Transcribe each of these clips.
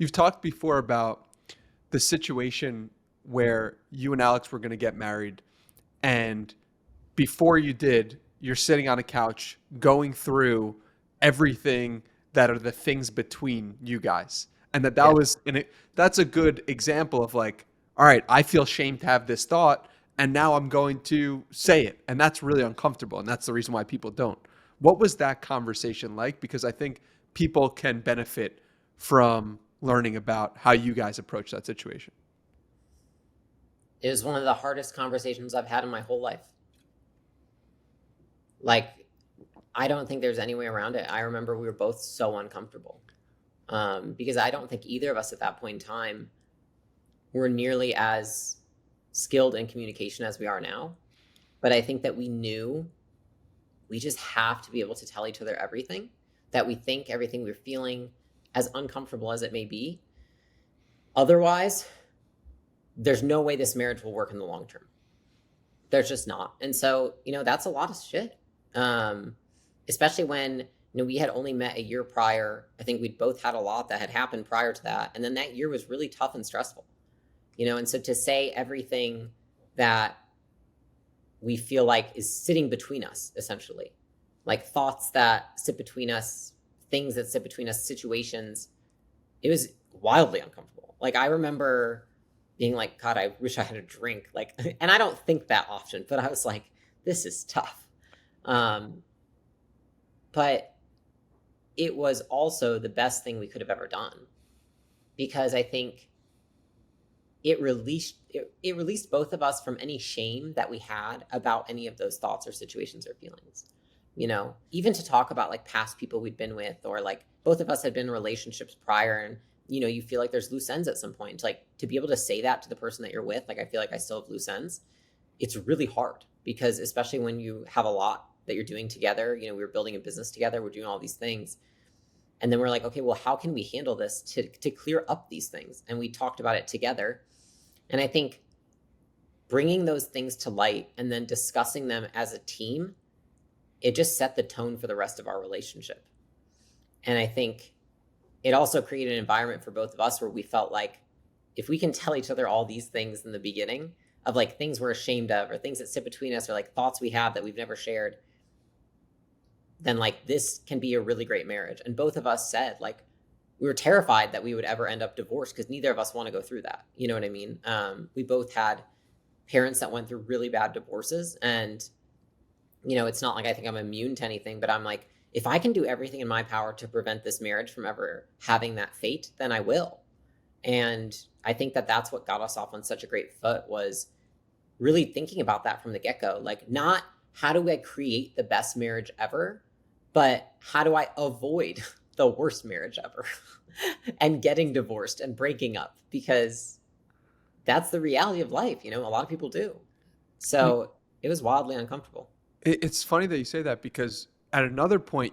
You've talked before about the situation where you and Alex were going to get married, and before you did, you're sitting on a couch going through everything that are the things between you guys. And that Yeah. was and that's a good example of like, all right, I feel shame to have this thought and now I'm going to say it. And that's really uncomfortable and that's the reason why people don't. What was that conversation like? Because I think people can benefit from learning about how you guys approach that situation. It was one of the hardest conversations I've had in my whole life. Like, I don't think there's any way around it. I remember we were both so uncomfortable because I don't think either of us at that point in time were nearly as skilled in communication as we are now. But I think that we knew we just have to be able to tell each other everything that we think, everything we're feeling, as uncomfortable as it may be. Otherwise, there's no way this marriage will work in the long term. There's just not. And so, that's a lot of shit. Especially when, we had only met a year prior. I think we'd both had a lot that had happened prior to that. And then that year was really tough and stressful, and so to say everything that we feel like is sitting between us, essentially, like thoughts that sit between us, things that sit between us, situations, it was wildly uncomfortable. Like, I remember being like, God, I wish I had a drink. Like, and I don't think that often, but I was like, this is tough. But it was also the best thing we could have ever done, because I think it released both of us from any shame that we had about any of those thoughts or situations or feelings. Even to talk about like past people we'd been with, or like both of us had been in relationships prior, and you feel like there's loose ends at some point. Like, to be able to say that to the person that you're with, like, I feel like I still have loose ends. It's really hard, because especially when you have a lot that you're doing together, we were building a business together, we're doing all these things. And then we're like, okay, well, how can we handle this to clear up these things? And we talked about it together. And I think bringing those things to light and then discussing them as a team, it just set the tone for the rest of our relationship. And I think it also created an environment for both of us where we felt like, if we can tell each other all these things in the beginning of like things we're ashamed of, or things that sit between us, or like thoughts we have that we've never shared, then like this can be a really great marriage. And both of us said, like, we were terrified that we would ever end up divorced, because neither of us want to go through that. You know what I mean? We both had parents that went through really bad divorces, and it's not like I think I'm immune to anything, but I'm like, if I can do everything in my power to prevent this marriage from ever having that fate, then I will. And I think that that's what got us off on such a great foot, was really thinking about that from the get-go. Like, not how do I create the best marriage ever, but how do I avoid the worst marriage ever and getting divorced and breaking up, because that's the reality of life. A lot of people do. So it was wildly uncomfortable. It's funny that you say that, because at another point,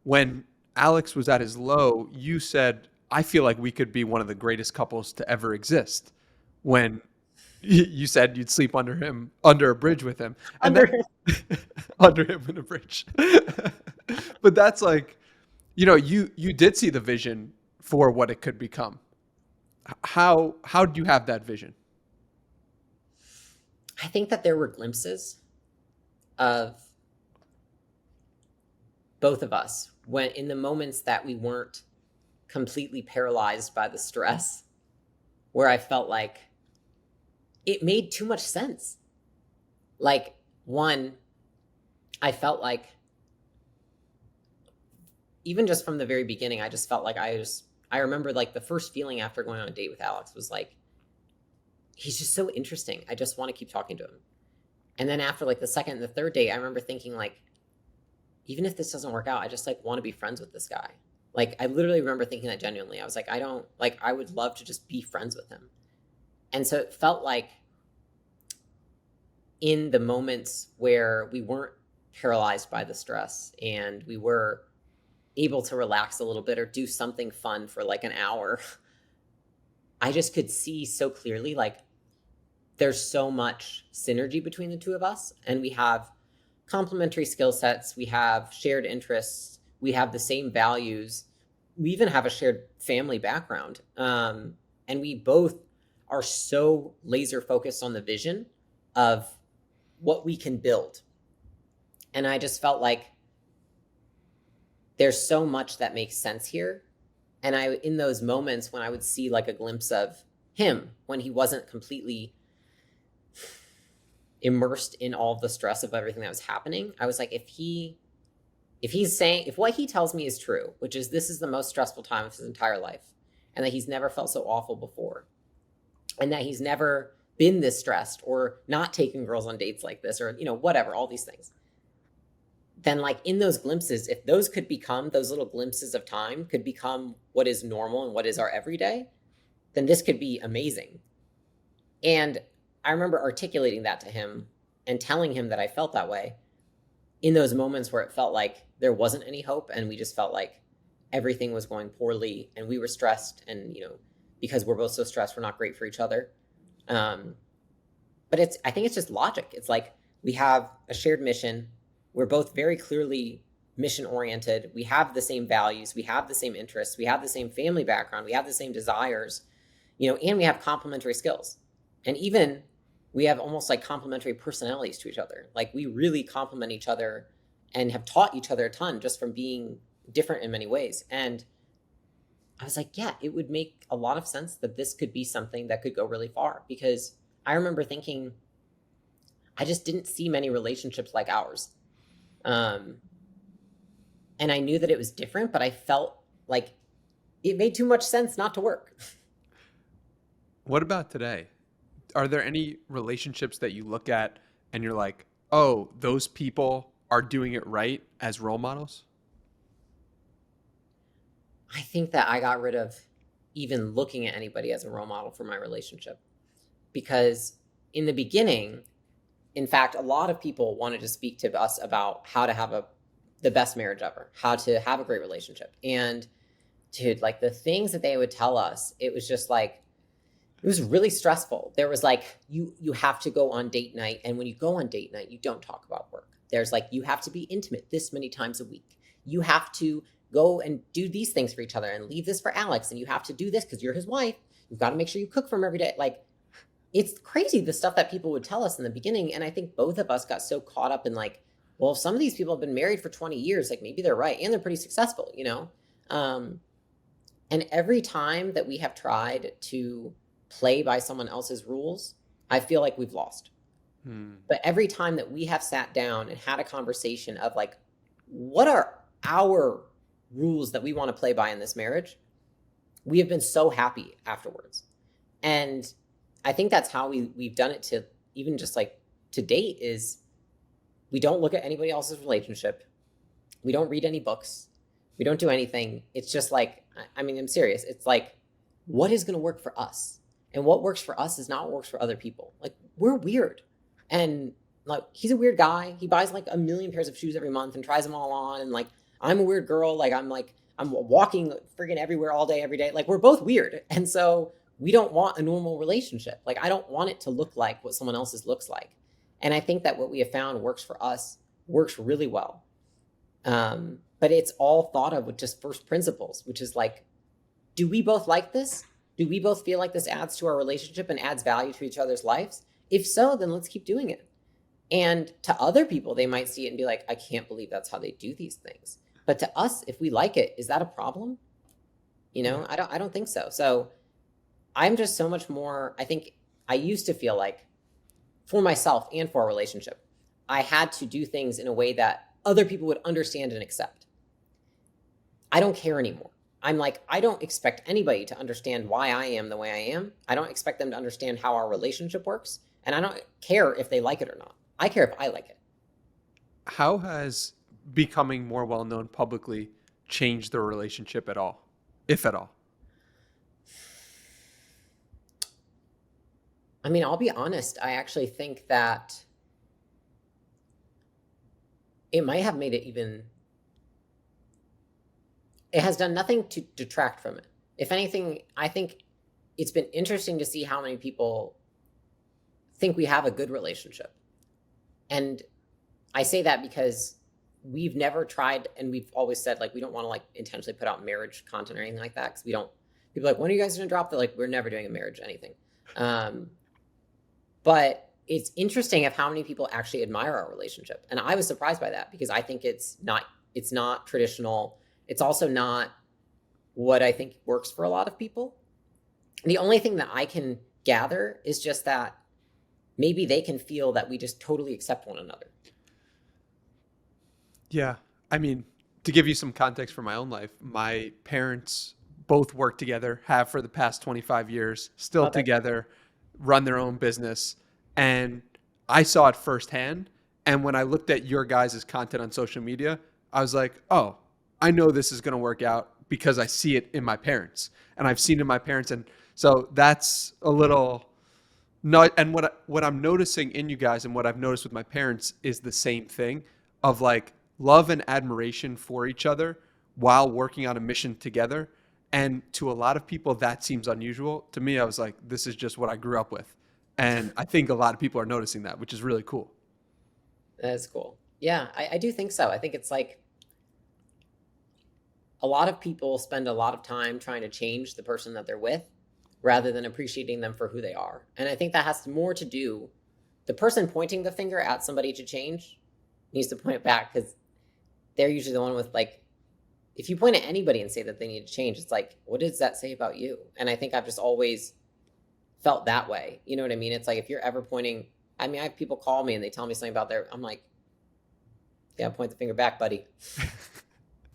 when Alex was at his low, you said, I feel like we could be one of the greatest couples to ever exist. When you said you'd sleep under a bridge with him. And Under under him in a bridge. But that's like, you did see the vision for what it could become. How do you have that vision? I think that there were glimpses of both of us when, in the moments that we weren't completely paralyzed by the stress, where I felt like it made too much sense. Like, one, I felt like, even just from the very beginning, I just felt like I remember like the first feeling after going on a date with Alex was like, he's just so interesting. I just want to keep talking to him. And then after like the second and the third date, I remember thinking like, even if this doesn't work out, I just like want to be friends with this guy. Like, I literally remember thinking that genuinely. I was like, I would love to just be friends with him. And so it felt like, in the moments where we weren't paralyzed by the stress and we were able to relax a little bit or do something fun for like an hour, I just could see so clearly, like, there's so much synergy between the two of us, and we have complementary skill sets, we have shared interests, we have the same values, we even have a shared family background. And we both are so laser focused on the vision of what we can build. And I just felt like there's so much that makes sense here. And in those moments when I would see like a glimpse of him when he wasn't completely immersed in all of the stress of everything that was happening, I was like, if what he tells me is true, which is this is the most stressful time of his entire life, and that he's never felt so awful before, and that he's never been this stressed or not taken girls on dates like this, or, whatever, all these things, then like in those glimpses, if those could become, those little glimpses of time could become what is normal and what is our everyday, then this could be amazing. And I remember articulating that to him and telling him that I felt that way in those moments where it felt like there wasn't any hope and we just felt like everything was going poorly and we were stressed, and because we're both so stressed, we're not great for each other. But I think it's just logic. It's like we have a shared mission. We're both very clearly mission oriented. We have the same values. We have the same interests. We have the same family background. We have the same desires, and we have complementary skills. And even we have almost like complementary personalities to each other. Like we really complement each other and have taught each other a ton just from being different in many ways. And I was like, yeah, it would make a lot of sense that this could be something that could go really far, because I remember thinking, I just didn't see many relationships like ours. And I knew that it was different, but I felt like it made too much sense not to work. What about today? Are there any relationships that you look at and you're like, oh, those people are doing it right as role models? I think that I got rid of even looking at anybody as a role model for my relationship, because in the beginning, in fact, a lot of people wanted to speak to us about how to have the best marriage ever, how to have a great relationship. And dude, like the things that they would tell us, it was just like, it was really stressful. There was like, you have to go on date night. And when you go on date night, you don't talk about work. There's like, you have to be intimate this many times a week. You have to go and do these things for each other and leave this for Alex. And you have to do this because you're his wife. You've got to make sure you cook for him every day. Like, it's crazy the stuff that people would tell us in the beginning. And I think both of us got so caught up in like, well, if some of these people have been married for 20 years, like maybe they're right. And they're pretty successful, And every time that we have tried to play by someone else's rules, I feel like we've lost. But every time that we have sat down and had a conversation of like, what are our rules that we want to play by in this marriage, we have been so happy afterwards. And I think that's how we've done it to even just like to date, is we don't look at anybody else's relationship. We don't read any books. We don't do anything. It's just like, I mean, I'm serious. It's like, what is going to work for us? And what works for us is not what works for other people. Like, we're weird. And like, he's a weird guy. He buys like 1 million pairs of shoes every month and tries them all on. And like, I'm a weird girl. I'm walking friggin' everywhere all day, every day. Like, we're both weird. And so we don't want a normal relationship. Like, I don't want it to look like what someone else's looks like. And I think that what we have found works for us, works really well. But it's all thought of with just first principles, which is like, do we both like this? Do we both feel like this adds to our relationship and adds value to each other's lives? If so, then let's keep doing it. And to other people, they might see it and be like, I can't believe that's how they do these things. But to us, if we like it, is that a problem? I don't think so. So I'm just so much more, I think I used to feel like for myself and for our relationship, I had to do things in a way that other people would understand and accept. I don't care anymore. I'm like, I don't expect anybody to understand why I am the way I am. I don't expect them to understand how our relationship works. And I don't care if they like it or not. I care if I like it. How has becoming more well-known publicly changed the relationship at all, if at all? I mean, I'll be honest. I actually think that it might have made it even... It has done nothing to detract from it. If anything, I think it's been interesting to see how many people think we have a good relationship. And I say that because we've never tried, and we've always said like we don't want to like intentionally put out marriage content or anything like that because we don't. People are like, when are you guys going to drop? They're like, we're never doing a marriage anything. But it's interesting of how many people actually admire our relationship, and I was surprised by that because I think it's not traditional. It's also not what I think works for a lot of people. The only thing that I can gather is just that maybe they can feel that we just totally accept one another. Yeah. I mean, to give you some context for my own life, my parents both work together, have for the past 25 years, still Okay. together, run their own business. And I saw it firsthand. And when I looked at your guys' content on social media, I was like, oh, I know this is going to work out because I see it in my parents. And I've seen it in my parents. And so that's a little no. And what I'm noticing in you guys and what I've noticed with my parents is the same thing of like love and admiration for each other while working on a mission together. And to a lot of people, that seems unusual. To me, I was like, this is just what I grew up with. And I think a lot of people are noticing that, which is really cool. That's cool. Yeah, I do think so. I think it's like a lot of people spend a lot of time trying to change the person that they're with rather than appreciating them for who they are. And I think that has more to do, the person pointing the finger at somebody to change needs to point it back because they're usually the one with like, if you point at anybody and say that they need to change, it's like, what does that say about you? And I think I've just always felt that way. You know what I mean? It's like, if you're ever pointing, I mean, I have people call me and they tell me something about I'm like, yeah, point the finger back, buddy.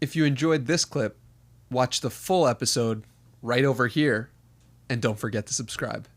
If you enjoyed this clip, watch the full episode right over here, and don't forget to subscribe.